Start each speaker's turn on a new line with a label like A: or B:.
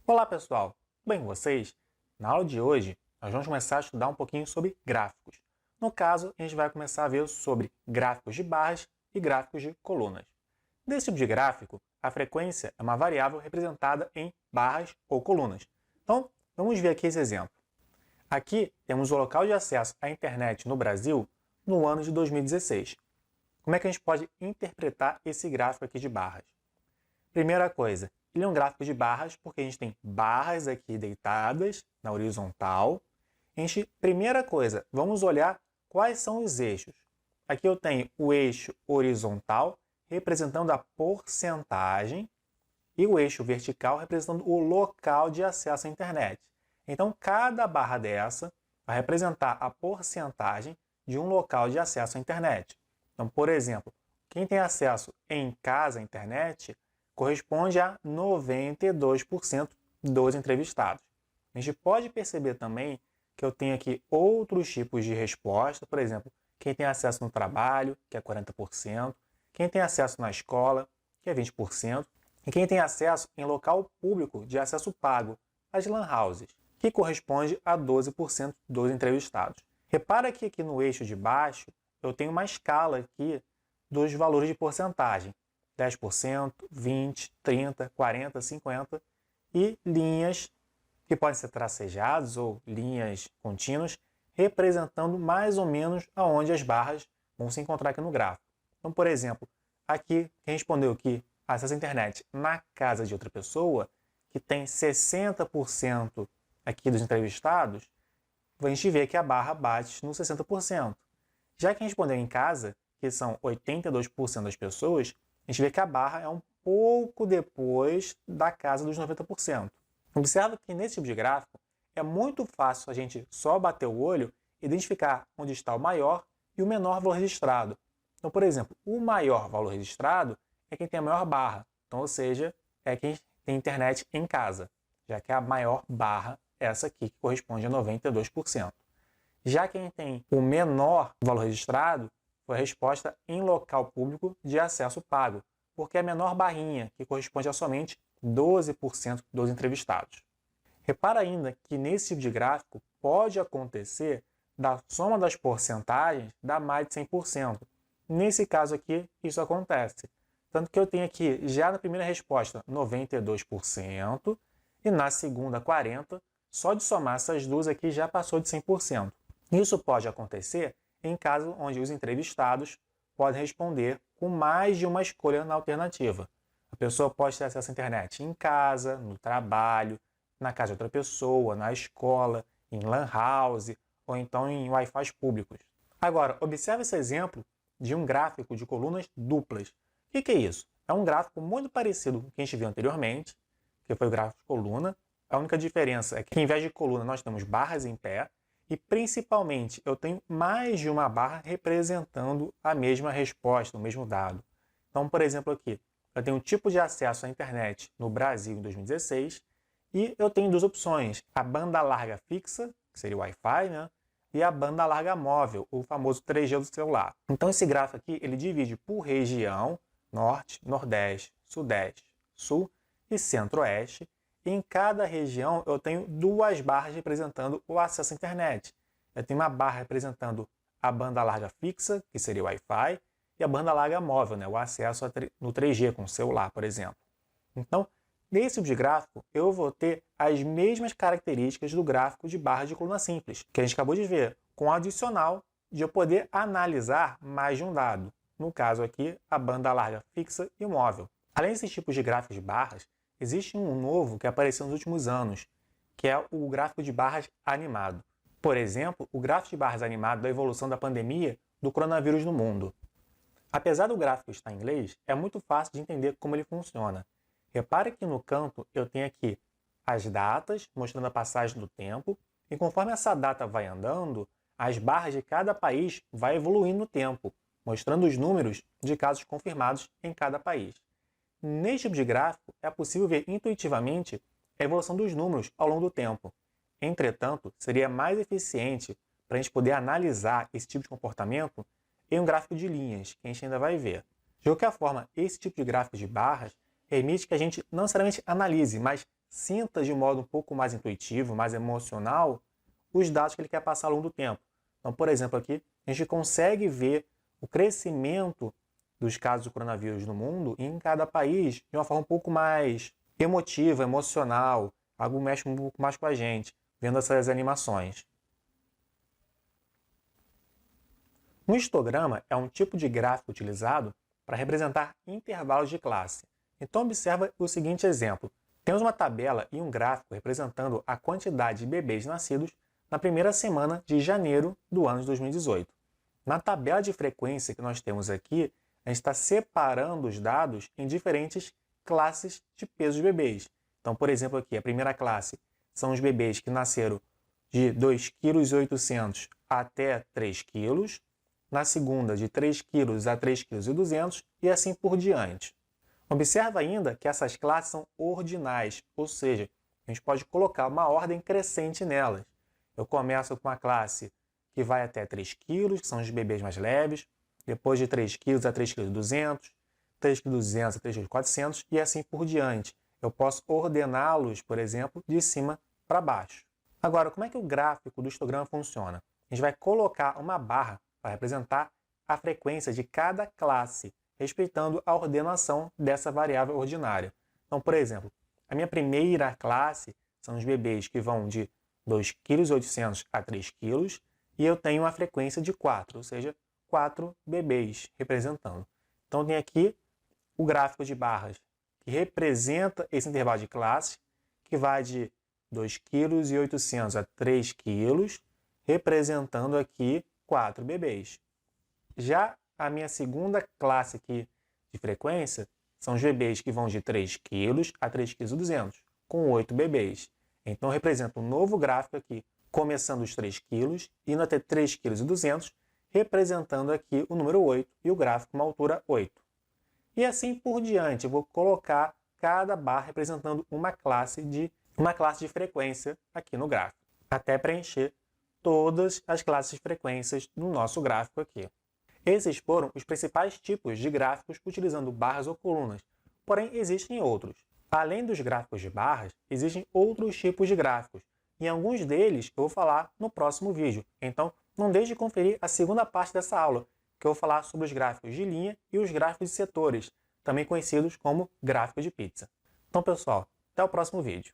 A: Olá pessoal, tudo bem com vocês? Na aula de hoje, nós vamos começar a estudar um pouquinho sobre gráficos. No caso, a gente vai começar a ver sobre gráficos de barras e gráficos de colunas. Nesse tipo de gráfico, a frequência é uma variável representada em barras ou colunas. Então, vamos ver aqui esse exemplo. Aqui temos o local de acesso à internet no Brasil no ano de 2016. Como é que a gente pode interpretar esse gráfico aqui de barras? Primeira coisa, ele é um gráfico de barras porque a gente tem barras aqui deitadas na horizontal. Primeira coisa, vamos olhar quais são os eixos. Aqui eu tenho o eixo horizontal representando a porcentagem e o eixo vertical representando o local de acesso à internet. Então, cada barra dessa vai representar a porcentagem de um local de acesso à internet. Então, por exemplo, quem tem acesso em casa à internet corresponde a 92% dos entrevistados. A gente pode perceber também que eu tenho aqui outros tipos de resposta, por exemplo, quem tem acesso no trabalho, que é 40%, quem tem acesso na escola, que é 20%, e quem tem acesso em local público de acesso pago, as lan houses, que corresponde a 12% dos entrevistados. Repara que aqui no eixo de baixo eu tenho uma escala aqui dos valores de porcentagem. 10%, 20%, 30%, 40%, 50% e linhas que podem ser tracejadas ou linhas contínuas, representando mais ou menos aonde as barras vão se encontrar aqui no gráfico. Então, por exemplo, aqui quem respondeu que acesso à internet na casa de outra pessoa, que tem 60% aqui dos entrevistados, a gente vê que a barra bate no 60%. Já quem respondeu em casa, que são 82% das pessoas, a gente vê que a barra é um pouco depois da casa dos 90%. Observa que nesse tipo de gráfico é muito fácil a gente só bater o olho e identificar onde está o maior e o menor valor registrado. Então, por exemplo, o maior valor registrado é quem tem a maior barra, então, ou seja, é quem tem internet em casa, já que a maior barra é essa aqui, que corresponde a 92%. Já quem tem o menor valor registrado foi a resposta em local público de acesso pago, porque é a menor barrinha, que corresponde a somente 12% dos entrevistados. Repara ainda que nesse tipo de gráfico pode acontecer da soma das porcentagens dar mais de 100%. Nesse caso aqui, isso acontece. Tanto que eu tenho aqui, já na primeira resposta, 92% e na segunda, 40%. Só de somar essas duas aqui já passou de 100%. Isso pode acontecer em caso onde os entrevistados podem responder com mais de uma escolha na alternativa. A pessoa pode ter acesso à internet em casa, no trabalho, na casa de outra pessoa, na escola, em lan house ou então em Wi-Fi públicos. Agora, observe esse exemplo de um gráfico de colunas duplas. O que é isso? É um gráfico muito parecido com o que a gente viu anteriormente, que foi o gráfico de coluna. A única diferença é que, em vez de coluna, nós temos barras em pé e, principalmente, eu tenho mais de uma barra representando a mesma resposta, o mesmo dado. Então, por exemplo, aqui, eu tenho um tipo de acesso à internet no Brasil em 2016 e eu tenho duas opções, a banda larga fixa, que seria o Wi-Fi, né? E a banda larga móvel, o famoso 3G do celular. Então, esse gráfico aqui, ele divide por região, norte, nordeste, sudeste, sul e centro-oeste. Em cada região eu tenho duas barras representando o acesso à internet. Eu tenho uma barra representando a banda larga fixa, que seria o Wi-Fi, e a banda larga móvel, né, o acesso no 3G com o celular, por exemplo. Então, nesse tipo de gráfico, eu vou ter as mesmas características do gráfico de barra de coluna simples, que a gente acabou de ver, com o adicional de eu poder analisar mais de um dado. No caso aqui, a banda larga fixa e móvel. Além desses tipos de gráficos de barras, existe um novo que apareceu nos últimos anos, que é o gráfico de barras animado. Por exemplo, o gráfico de barras animado da evolução da pandemia do coronavírus no mundo. Apesar do gráfico estar em inglês, é muito fácil de entender como ele funciona. Repare que no canto eu tenho aqui as datas, mostrando a passagem do tempo, e conforme essa data vai andando, as barras de cada país vai evoluindo no tempo, mostrando os números de casos confirmados em cada país. Neste tipo de gráfico, é possível ver intuitivamente a evolução dos números ao longo do tempo. Entretanto, seria mais eficiente para a gente poder analisar esse tipo de comportamento em um gráfico de linhas, que a gente ainda vai ver. De qualquer forma, esse tipo de gráfico de barras permite que a gente não necessariamente analise, mas sinta de modo um pouco mais intuitivo, mais emocional, os dados que ele quer passar ao longo do tempo. Então, por exemplo, aqui a gente consegue ver o crescimento dos casos do coronavírus no mundo em cada país de uma forma um pouco mais emotiva, emocional, algo mexe um pouco mais com a gente, vendo essas animações. Um histograma é um tipo de gráfico utilizado para representar intervalos de classe. Então observa o seguinte exemplo. Temos uma tabela e um gráfico representando a quantidade de bebês nascidos na primeira semana de janeiro do ano de 2018. Na tabela de frequência que nós temos aqui, a gente está separando os dados em diferentes classes de peso de bebês. Então, por exemplo, aqui a primeira classe são os bebês que nasceram de 2,8 kg até 3 kg, na segunda de 3 kg a 3,2 kg e assim por diante. Observa ainda que essas classes são ordinais, ou seja, a gente pode colocar uma ordem crescente nelas. Eu começo com a classe que vai até 3 kg, que são os bebês mais leves, depois de 3 kg a 3,2 kg, 3,2 kg a 3,4 kg e assim por diante. Eu posso ordená-los, por exemplo, de cima para baixo. Agora, como é que o gráfico do histograma funciona? A gente vai colocar uma barra para representar a frequência de cada classe, respeitando a ordenação dessa variável ordinária. Então, por exemplo, a minha primeira classe são os bebês que vão de 2,8 kg a 3 kg e eu tenho uma frequência de 4, ou seja, 4 bebês representando. Então, tem aqui o gráfico de barras que representa esse intervalo de classe, que vai de 2,8 kg a 3 kg, representando aqui 4 bebês. Já a minha segunda classe aqui de frequência são os bebês que vão de 3 kg a 3,2 kg, com 8 bebês. Então, representa um novo gráfico aqui, começando os 3 kg, indo até 3,2 kg, representando aqui o número 8 e o gráfico uma altura 8. E assim por diante, eu vou colocar cada barra representando uma classe de frequência aqui no gráfico, até preencher todas as classes de frequências do nosso gráfico aqui. Esses foram os principais tipos de gráficos utilizando barras ou colunas, porém existem outros. Além dos gráficos de barras, existem outros tipos de gráficos, e alguns deles eu vou falar no próximo vídeo. Então, não deixe de conferir a segunda parte dessa aula, que eu vou falar sobre os gráficos de linha e os gráficos de setores, também conhecidos como gráfico de pizza. Então, pessoal, até o próximo vídeo.